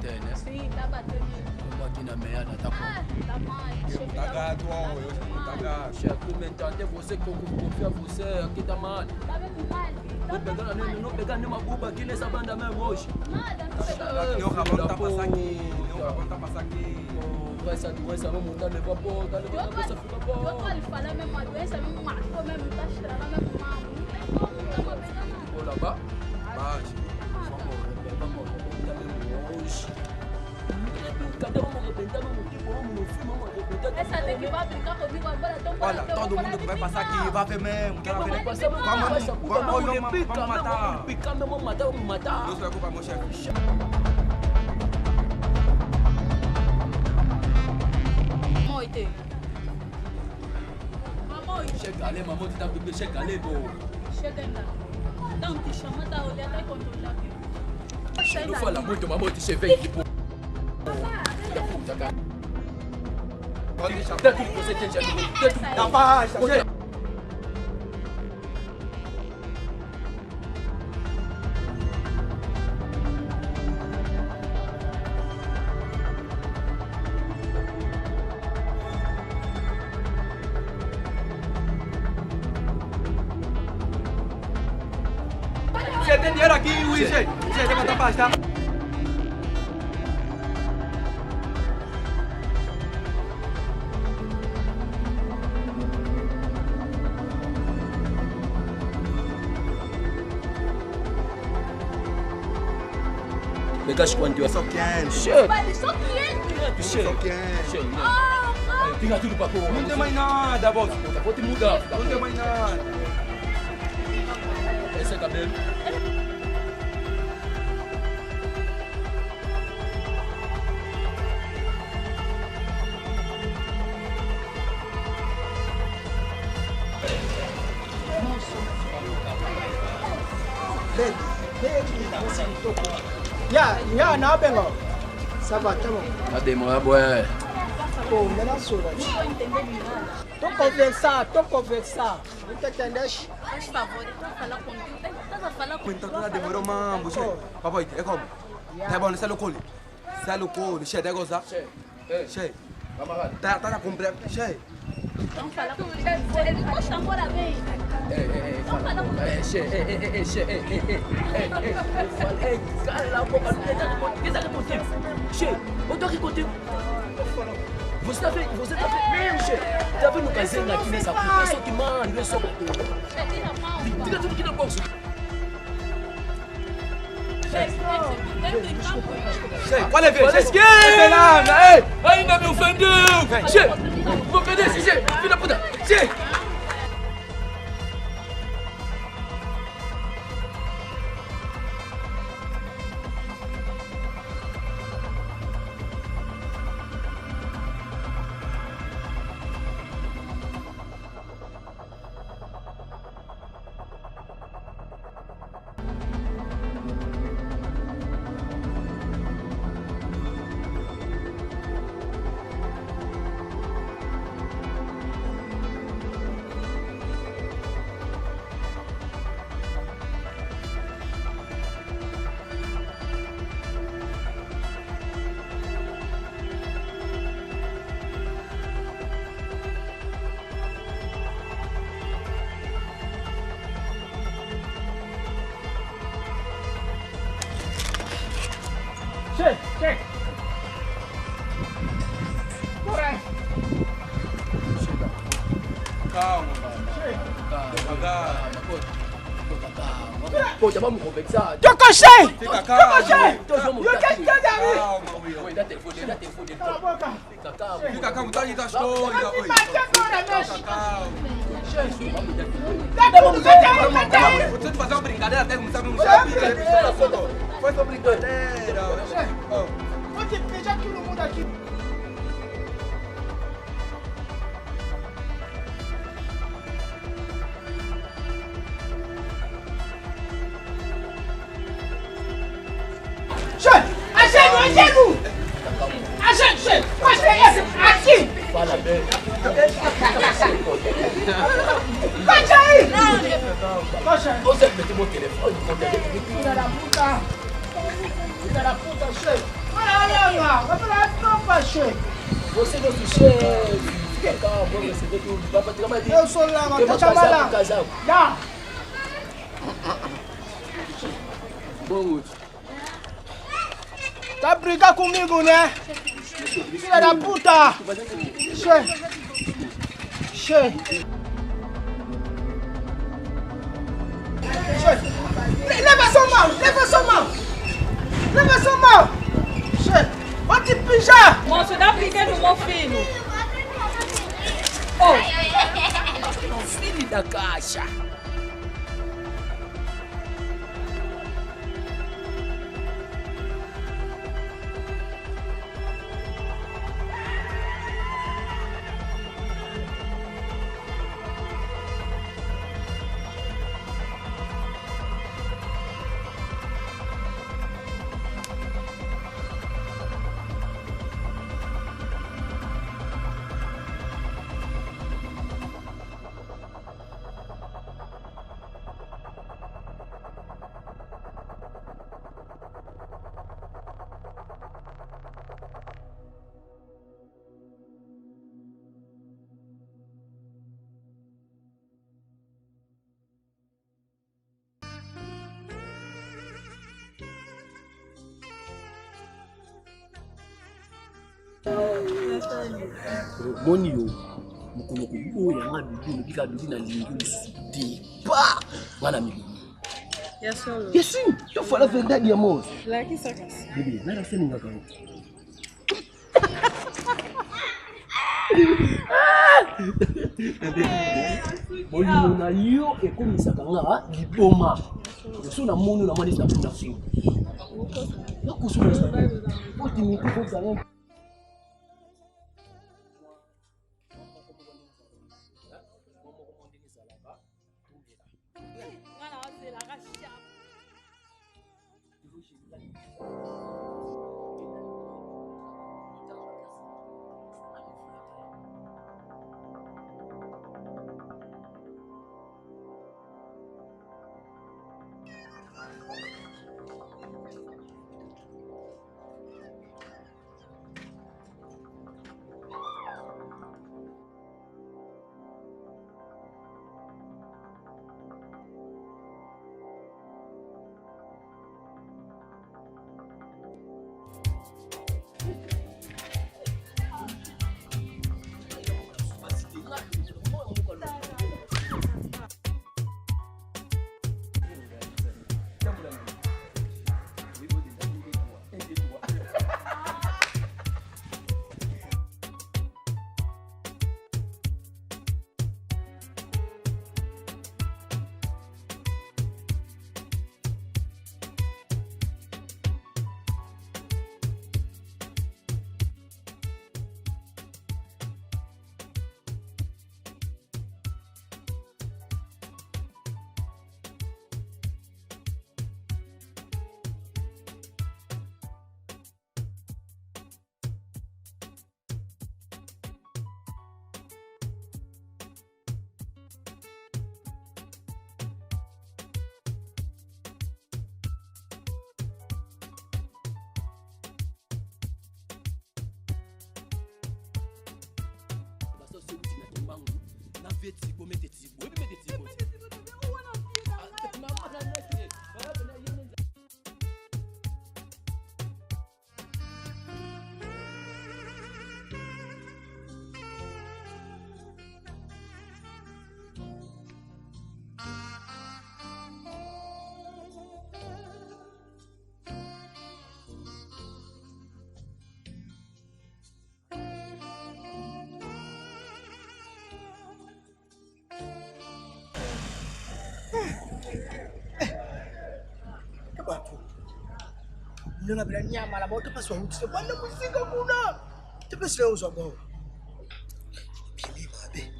batendo, né? Sim, tá batendo. Estamos aqui na meada, tá bom? Tá mais. Eu tá gato, eu tá gato. Chefe, até você que eu confio a você, aqui tá mal. Tá vendo mal? Não pegar nenhuma buba aqui nessa banda mesmo hoje. Nada, não pegou. Meu rabão tá passando aqui. Meu rabão tá passando aqui. Essa doença vamos tá levando a boa, tá levando a bolsa, fica Eu boa. tô lhe falando mesmo, a doença mesmo matou mesmo, tá estralando mesmo mal. Não tem como, não tá uma pegando nada. Vou lavar? Baixa. Vamos arrebentar mesmo hoje. Cadê vamos arrebentar mesmo? Tipo, vamos no filme, vamos arrebentar. Essa tem que vai brincar comigo agora, então Olha, todo mundo que vai passar aqui vai ver mesmo. Quer ver? Vamos matar. picar mesmo, vamos matar, vamos matar. Não se preocupa, meu chefe. Moite. Mamoite. Chega ali, mamãe, tá bebê, chega ali, pô. Chega ainda. Então te chama, tá olhando, tá controlando aqui. Não fala muito, mamãe, te vem, tipo. Pode deixar. Dá tudo que você tem, já. Tá baixa, chefe. Você tem dinheiro aqui, Luiz? Você levanta a pasta. Pegaste quanto é? Só quem? Chefe. Vale só 500. Só quem? Fica tudo pra porra. Não tem mais nada, boss. Vou te mudar. Não tem mais nada. Esse é cabelo. Ya, na bengo. Ça va, tá bom. Cadê, meu boé? Pô, não é sua. Não tô entendendo nada. Tô conversar. Não te entendes? Faz favor, eu tô a falar contigo. Estás a falar comigo? Então tudo demorou, mambo, chefe. Papai, é como? Tá bom, sai no colo. Sai no colo, chefe, é gozar. Chefe. Tá na compra, chefe. Estão falando com ele. Ele gosta de namorar bem. Estão falando com ele. Cala a boca, não tem nada contigo. Che, eu tô aqui contigo. Você tá vendo mesmo, che? Tá vendo o casinho aqui nessa puta? É só que mano, é só que Tira a mão. tira tudo aqui na bolsa. Chefe, qual é a vez? Olha Chefe, esquerda! Ainda me ofendeu! Che, vou perder esse che, filha da puta! Che! Che. Corre. calma, mano. Devagar. Pô, já vamos conversar. Eu cansei! Fica calmo. Então vamos Eu quero que Calma, Will. Oi, dá telefone. Cala a boca. Fica calmo. Fica calmo, tá aí das coisas. Vai Oi. me bater agora, Fica mexe. calmo. Tá tudo bem, Vou te fazer uma brincadeira até não sabe um chefe. Foi só brincadeira. Vou te beijar todo mundo aqui. Achego! Mas é esse? Aqui! Fala bem. Bate aí! Você meteu meu telefone. Filha da puta! Filha da puta, chefe! Ngapela tropa che. Você não se chefe. Calma, você vê que o papai tem mais de. Eu sou lá, mas tá chamando. Casal. Já. Bom. Tá brigando comigo, né? Filha da puta! Che! Leva sua mão! Leva sua mão! Leva sua mão! Che! Vou te pijar! Moço, dá brinquedo no meu filho. Filho da caixa. Moni yo mukolo kuboya ngani bino bikaduli na lingi sudi pa ngana mi Yasolo. yesu to fala verdade amor Like sakas. bibi nara seni ngaka Bolino na yo ekomisaka nga liboma yesu na moni na mani na kuna fi nakusuna sa poti mi ko za Nona bila nyama la moto paswa uti. Bwana muzika kuna. Tepesi leo uzwa bao. Bibi babe.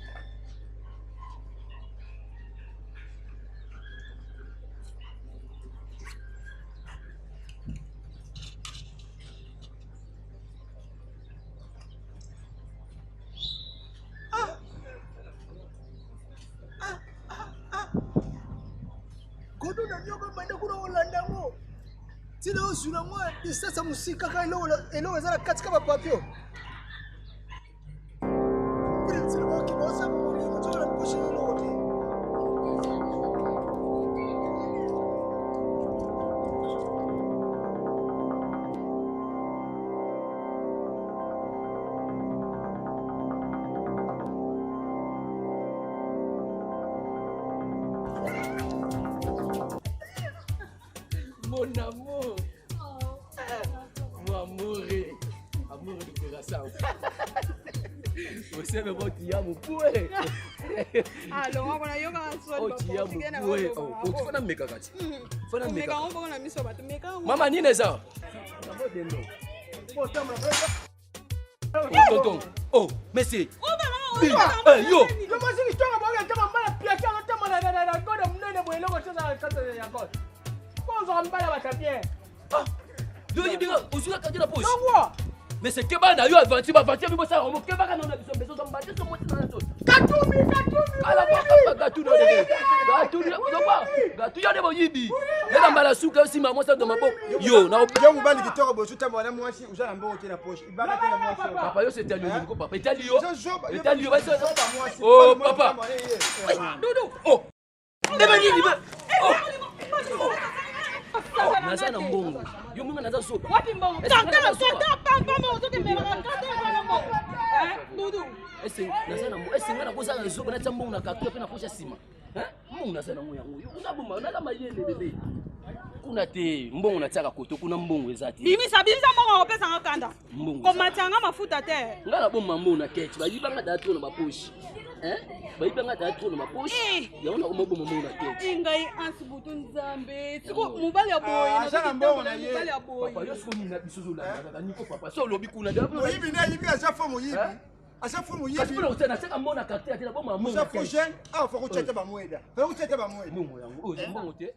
tile ozula mwa isasa musika ka elo ezala katika ba papio tile ba ki bosa muri mutsola mposhi loti Mon amour. Mon amour. Amour du coração. Você me vai te amo, pue. Allo, on va y aller à soi. Oh, te amo, pue. Oh, tu fana meka kati. Fana meka. Meka, on va na miso bat. Meka. Mama ni neza. Tonton. Oh, merci. Yo. yo masiki tonga ba ya tama mbala pia tama tama na goda mnene bo eloko tsa kata ya goda bonzo mbala ba tabien Yo yibinga usula kati na poche. non Mais c'est que bana yo avanti ba avanti bibo sa romo ke baka na biso beso so mbate so moti na so. katumi Ala ba gatu no de. Gatu ni so kwa. Gatu yo de bo yibi. Nenda mbala suka si mama sa do mabo. Yo na yo mubali kitoko bo suta mwana mwasi uzala mbo tena poche ibaka tena mwasi papa yo c'était lui ko papa itali yo. Itali Itali yo ba so. mwasi Oh papa. Dodo. Oh. Eba nini ba? Oh. Naza na mbongo. Yo munga naza sopa. Wapi mbongo? Kata pamba uzoke mbele kata na mbongo. Dudu. Ese naza na mbongo. Ese ngana koza na sopa na tambongo na kakia pe na posha sima. Mbongo naza na ngoya ngoyo. Unabuma naza mayele bebe. Kuna te mbongo na tsaka koto kuna mbongo ezati. Bimisa mbongo opesa ngakanda. Mbongo. Komatanga mafuta te. Ngala bomma mbongo na ketch. Bayibanga datu na maposhi. Bayibanga datu na maposhi. Yaona omoboma mbongo na ketch. Ingai ansibutu nzambe. Siko mubali ya boy. Asana mbongo na ye. Mubali ya boy. Papa yo siko mina bisozo la niko papa. So lobi kuna dabu. Moyibi na yibi asafa moyibi asafa moyibi Kasi pona utena tsaka mbona kakte atela bomma mbongo na ketch. usafu jeune ah faut que tu te ba mweda faut que tu te ba mweda Mbongo yangu. Oh, mbongo te.